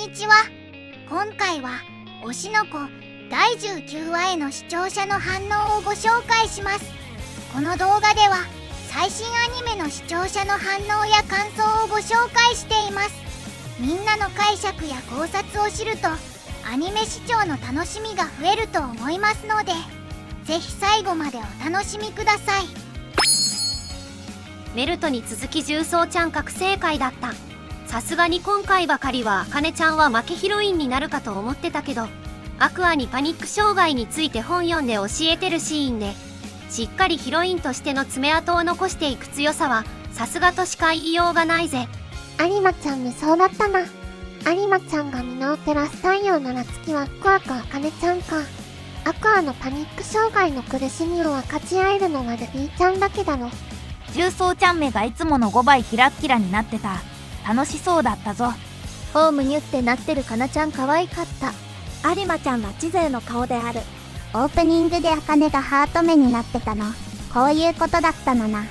にちは。今回は推しの子第19話への視聴者の反応をご紹介します。この動画では最新アニメの視聴者の反応や感想をご紹介しています。みんなの解釈や考察を知るとアニメ視聴の楽しみが増えると思いますので、ぜひ最後までお楽しみください。メルトに続き重曹ちゃん覚醒回だった。さすがに今回ばかりは茜ちゃんは負けヒロインになるかと思ってたけど、アクアにパニック障害について本読んで教えてるシーンでしっかりヒロインとしての爪痕を残していく強さはさすがとしか言いようがないぜ。有馬ちゃん無双だったな。有馬ちゃんがミノを照らす太陽なら月はアクアか茜ちゃんか。アクアのパニック障害の苦しみを分かち合えるのはルビーちゃんだけだろ。重曹ちゃん目がいつもの5倍キラッキラになってた。楽しそうだったぞ。ホームニュってなってるかなちゃん可愛かった。有馬ちゃんは知勢の顔である。オープニングで茜がハート目になってたの、こういうことだったのな。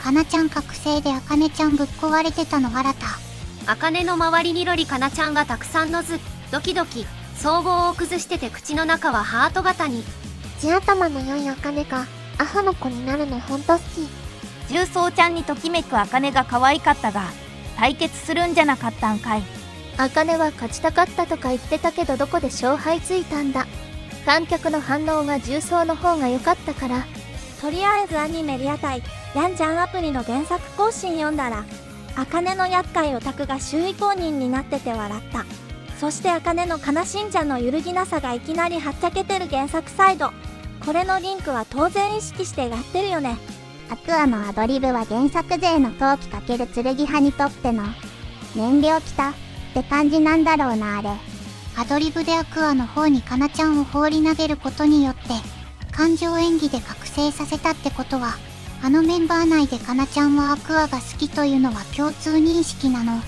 かなちゃん覚醒で茜ちゃんぶっ壊れてたの新た。茜の周りにロリかなちゃんがたくさんのずドキドキ総合を崩してて口の中はハート型に。地頭の良い茜がアホの子になるのほんと好き。重曹ちゃんにときめく茜が可愛かったが対決するんじゃなかったんかい。茜は勝ちたかったとか言ってたけど、どこで勝敗ついたんだ。観客の反応が重曹の方が良かったから。とりあえずアニメリアタイヤンジャンアプリの原作更新読んだら、茜の厄介オタクが周囲公認になってて笑った。そして茜の悲しんじゃの揺るぎなさがいきなりはっちゃけてる原作サイド。これのリンクは当然意識してやってるよね。アクアのアドリブは原作勢の陶器×剣派にとっての燃料きたって感じなんだろうな。あれアドリブでアクアの方にかなちゃんを放り投げることによって感情演技で覚醒させたってことは、あのメンバー内でかなちゃんはアクアが好きというのは共通認識なの。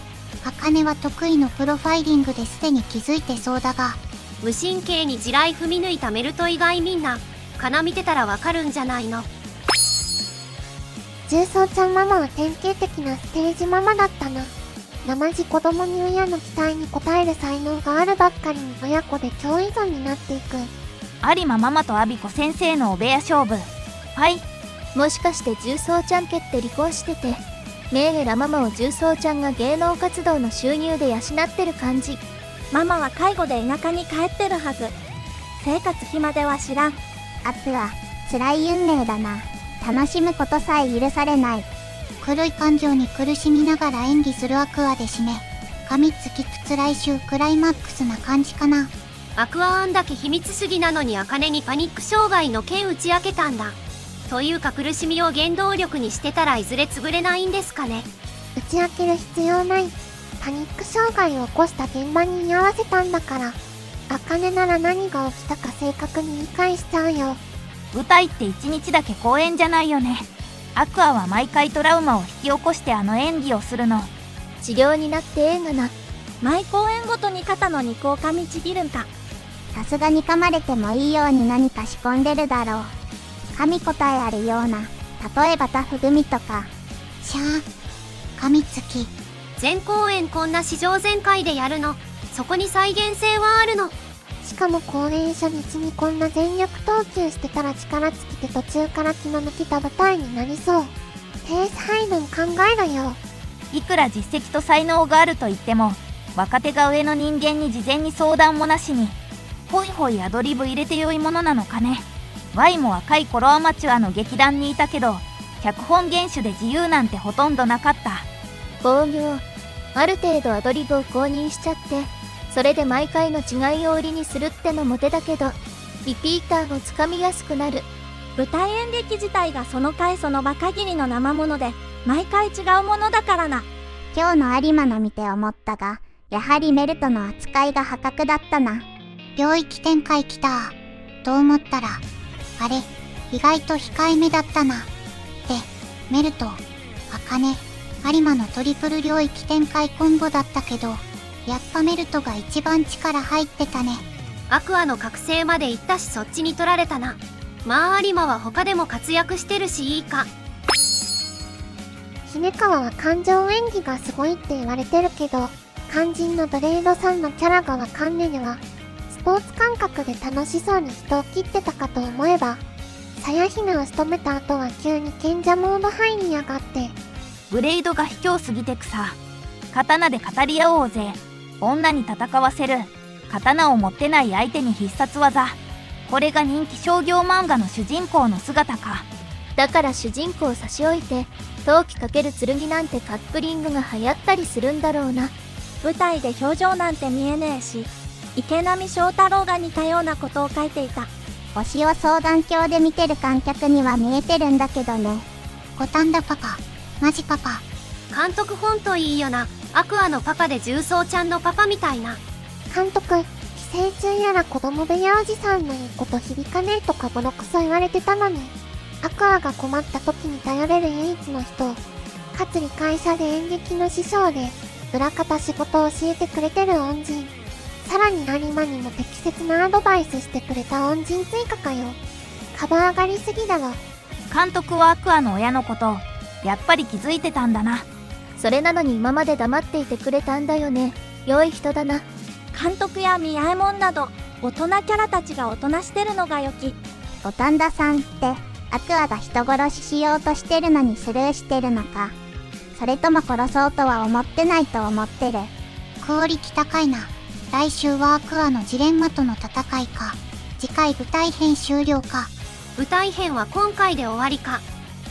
茜は得意のプロファイリングですでに気づいてそうだが、無神経に地雷踏み抜いたメルト以外みんなかな見てたらわかるんじゃないの。重曹ちゃんママは典型的なステージママだったな。生地子供に親の期待に応える才能があるばっかりに親子で超依存になっていく。有馬ママとアビコ先生のお部屋勝負。はい。もしかして重曹ちゃん家って離婚してて、メーゲラママを重曹ちゃんが芸能活動の収入で養ってる感じ。ママは介護で田舎に帰ってるはず。生活費までは知らん。アクア辛い運命だな。楽しむことさえ許されない。狂い感情に苦しみながら演技するアクアで締め、神月くつ来週クライマックスな感じかな。アクアあんだけ秘密主義なのに茜にパニック障害の件打ち明けたんだ。というか苦しみを原動力にしてたらいずれ潰れないんですかね。打ち明ける必要ない。パニック障害を起こした現場に居合わせたんだから、茜なら何が起きたか正確に理解しちゃうよ。舞台って1日だけ公演じゃないよね。アクアは毎回トラウマを引き起こしてあの演技をするの。治療になってええがな。毎公演ごとに肩の肉を噛みちぎるんか。さすがに噛まれてもいいように何か仕込んでるだろう。噛み応えあるような、例えばタフグミとか。しゃあ、神月。全公演こんな史上全開でやるの。そこに再現性はあるの。しかも公演初日にこんな全力投球してたら力尽きて途中から気の抜けた舞台になりそう。ペース配分考えろよ。いくら実績と才能があると言っても、若手が上の人間に事前に相談もなしにホイホイアドリブ入れてよいものなのかね。Y も若い頃アマチュアの劇団にいたけど、脚本原種で自由なんてほとんどなかった。防御ある程度アドリブを公認しちゃって、それで毎回の違いを売りにするってのも手だけど、リピーターをつかみやすくなる。舞台演劇自体がその回その場限りの生もので毎回違うものだからな。今日の有馬の見て思ったが、やはりメルトの扱いが破格だったな。領域展開きたと思ったら、あれ意外と控えめだったな。で、メルト、茜、有馬のトリプル領域展開コンボだったけど、やっぱメルトが一番力入ってたね。アクアの覚醒まで行ったしそっちに取られたな。まあ有馬は他でも活躍してるしいいか。姫川は感情演技がすごいって言われてるけど、肝心のブレイドさんのキャラがわかんねえわ。スポーツ感覚で楽しそうに人を切ってたかと思えば、さや姫を仕留めた後は急に賢者モード入りやがって。ブレイドが卑怯すぎてくさ。刀で語り合おうぜ。女に戦わせる。刀を持ってない相手に必殺技。これが人気商業漫画の主人公の姿か。だから主人公を差し置いて、陶器×剣なんてカップリングが流行ったりするんだろうな。舞台で表情なんて見えねえし、池波正太郎が似たようなことを書いていた。推しを双眼鏡で見てる観客には見えてるんだけどね。五反田パパ、マジパパ。監督ほんといいよな。アクアのパパで重曹ちゃんのパパみたいな。監督、寄生虫やら子供部屋おじさんの言うこと響かねえとかボロクソ言われてたのに、アクアが困った時に頼れる唯一の人、かつ理解者で演劇の師匠で、裏方仕事を教えてくれてる恩人。さらに有馬にも適切なアドバイスしてくれた恩人追加かよ。株上がりすぎだろ。監督はアクアの親のこと、やっぱり気づいてたんだな。それなのに今まで黙っていてくれたんだよね。良い人だな。監督や宮右衛門など、大人キャラたちがおとなしてるのが良き。五反田さんって、アクアが人殺ししようとしてるのにスルーしてるのか。それとも殺そうとは思ってないと思ってる。クオリティ高いな。来週はアクアのジレンマとの戦いか。次回舞台編終了か。舞台編は今回で終わりか。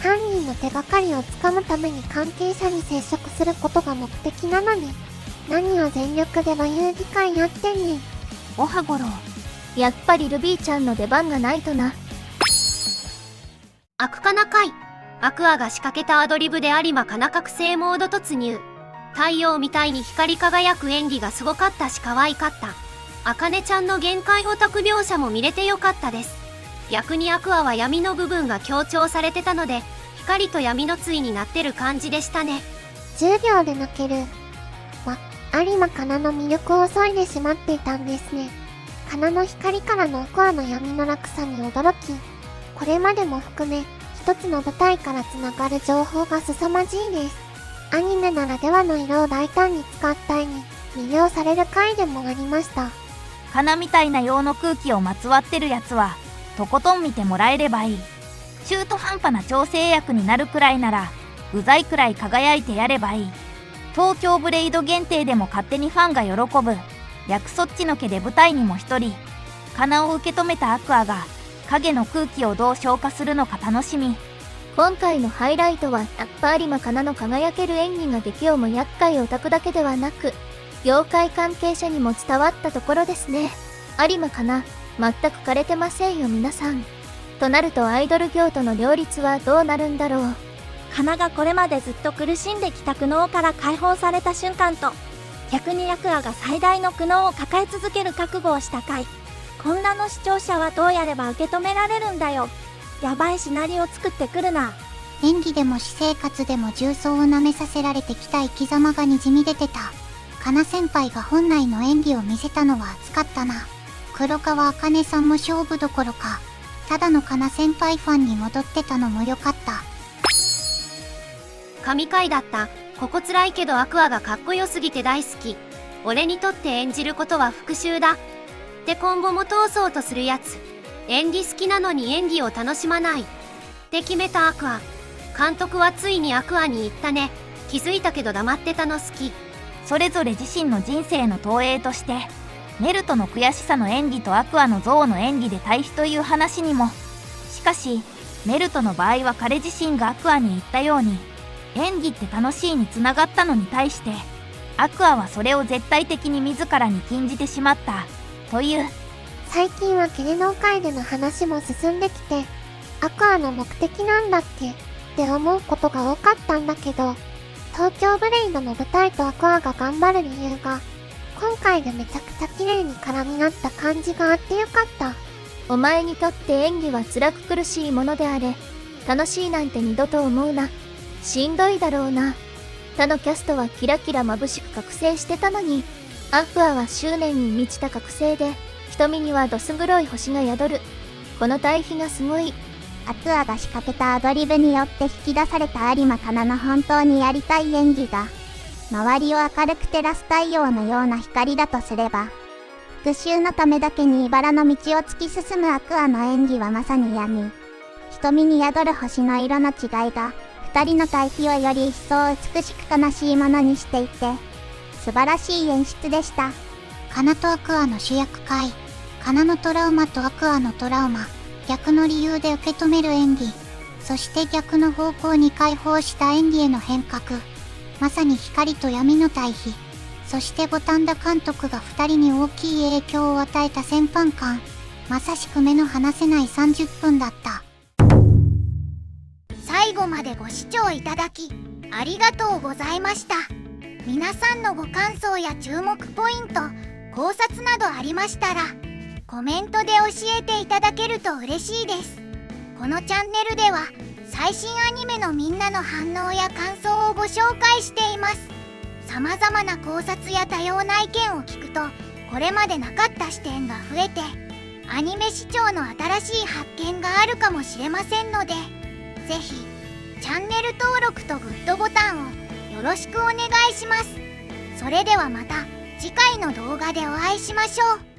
犯人の手がかりをつかむために関係者に接触することが目的なのに、何を全力では遊戯会やってんねん。おはごろ。やっぱりルビーちゃんの出番がないとな。アクカナ会。アクアが仕掛けたアドリブで有馬カナ覚醒モード突入。太陽みたいに光り輝く演技がすごかったし可愛かった。あかねちゃんの限界オタク描写も見れてよかったです。逆にアクアは闇の部分が強調されてたので、光と闇の対になってる感じでしたね。10秒で泣ける。有馬かなの魅力を削いでしまっていたんですね。かなの光からのアクアの闇の落差に驚き、これまでも含め、一つの舞台からつながる情報が凄まじいです。アニメならではの色を大胆に使った絵に魅了される回でもありました。花みたいな陽の空気をまつわってるやつは、とことん見てもらえればいい。中途半端な調整役になるくらいなら、うざいくらい輝いてやればいい。東京ブレイド限定でも勝手にファンが喜ぶ。役そっちのけで舞台にも一人。カナを受け止めたアクアが、影の空気をどう消化するのか楽しみ。今回のハイライトはやっぱ有馬かなの輝ける演技ができをも厄介オタクだけではなく、業界関係者にも伝わったところですね。有馬かな、全く枯れてませんよ皆さん。となるとアイドル業との両立はどうなるんだろう。かながこれまでずっと苦しんできた苦悩から解放された瞬間と、逆にアクアが最大の苦悩を抱え続ける覚悟をした回。混乱の視聴者はどうやれば受け止められるんだよ。やばいシナリオ作ってくるな。演技でも私生活でも重曹を舐めさせられてきた生き様がにじみ出てた。かな先輩が本来の演技を見せたのは熱かったな。黒川茜さんも勝負どころか、ただのかな先輩ファンに戻ってたのも良かった。神回だった。ここ辛いけどアクアがかっこよすぎて大好き。俺にとって演じることは復讐だ。って今後も通そうとするやつ。演技好きなのに演技を楽しまない。って決めたアクア。監督はついにアクアに言ったね。気づいたけど黙ってたの好き。それぞれ自身の人生の投影として、メルトの悔しさの演技とアクアの憎悪の演技で対比という話にも。しかし、メルトの場合は彼自身がアクアに言ったように、演技って楽しいに繋がったのに対して、アクアはそれを絶対的に自らに禁じてしまった、という。最近は芸能界での話も進んできて、アクアの目的なんだっけって思うことが多かったんだけど、東京ブレイドの舞台とアクアが頑張る理由が、今回でめちゃくちゃ綺麗に絡み合った感じがあってよかった。お前にとって演技は辛く苦しいものであれ、楽しいなんて二度と思うな。しんどいだろうな。他のキャストはキラキラ眩しく覚醒してたのに、アクアは執念に満ちた覚醒で、瞳にはどす黒い星が宿る。この対比がすごい。アクアが仕掛けたアドリブによって引き出された有馬かなの本当にやりたい演技だ。周りを明るく照らす太陽のような光だとすれば、復讐のためだけに茨の道を突き進むアクアの演技はまさに闇。瞳に宿る星の色の違いが、二人の対比をより一層美しく悲しいものにしていて、素晴らしい演出でした。カナとアクアの主役会、カナのトラウマとアクアのトラウマ、逆の理由で受け止める演技、そして逆の方向に解放した演技への変革。まさに光と闇の対比。そして五反田監督が二人に大きい影響を与えた戦犯感。まさしく目の離せない30分だった。最後までご視聴いただき、ありがとうございました。皆さんのご感想や注目ポイント、考察などありましたら、コメントで教えていただけると嬉しいです。このチャンネルでは、最新アニメのみんなの反応や感想をご紹介しています。様々な考察や多様な意見を聞くと、これまでなかった視点が増えて、アニメ視聴の新しい発見があるかもしれませんので、ぜひ、チャンネル登録とグッドボタンをよろしくお願いします。それではまた次回の動画でお会いしましょう。